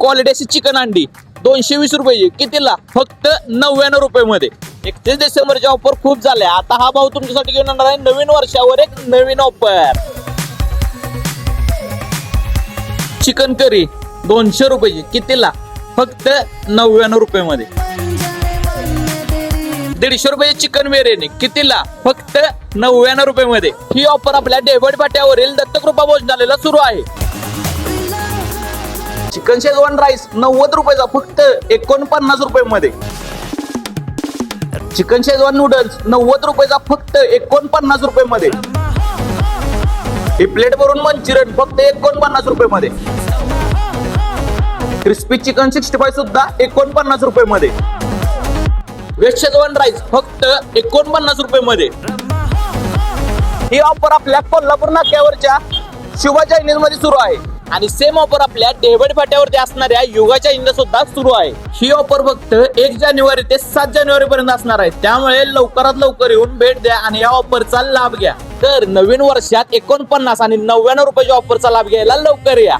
Quality अशी chicken अंडी 220 रुपये कितीला? फक्त 99 रुपये मध्ये. 31 डिसेंबरच्या ऑफर खूप झाल्या. आता हा भाऊ तुमच्यासाठी घेऊन येणार आहे नवीन वर्षावर एक नवीन ऑफर. चिकन करी 200 रुपये कितीला? फक्त 99 रुपये मध्ये. 150 रुपये चिकन बिर्याणी कितीला? फक्त 99 रुपये मध्ये. ही ऑफर आपल्या डेव्हिड पाट्यावरील दत्तकृपा भोजनालयाला सुरू आहे. चिकन शेजवान राईस 90 रुपयाचा फक्त 49 रुपये मध्ये. चिकन शेजवान नूडल्स 90 रुपयाचा फक्त 49 रुपये मध्ये. ही प्लेट भरून मंचुरियन फक्त 49 रुपये मध्ये. क्रिस्पी चिकन 65 सुद्धा 49 रुपये मध्ये. व्हेज शेजवान राईस फक्त 49 रुपये मध्ये. ही ऑफर आपल्या कोल्हापूर नाक्यावरच्या शुभा चायनीज मध्ये सुरू आहे. आणि सेम ऑफर आपल्या डेव्हिड फाट्यावरती असणाऱ्या युगा चायनीज सुद्धा सुरू आहे. ही ऑफर फक्त 1 जानेवारी ते 7 जानेवारी पर्यंत असणार आहे. त्यामुळे लवकरात लवकर येऊन भेट द्या आणि या ऑफरचा लाभ घ्या. तर नवीन वर्षात 49 आणि 99 रुपयाच्या ऑफरचा लाभ घ्यायला लवकर या.